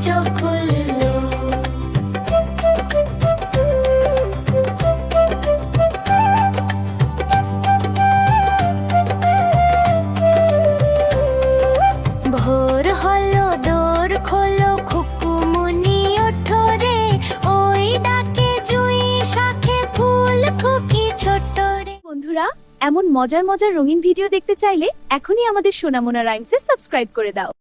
চোখ খুললো। ভোর হলো, দোর খোলো, খুকুমনি ওঠো রে, ওই ডাকে জুঁই শাখে ফুল খুকি ছোট রে। বন্ধুরা, এমন মজার মজার রঙিন ভিডিও দেখতে চাইলে এখনই আমাদের সোনামোনা রাইমসে সাবস্ক্রাইব করে দাও।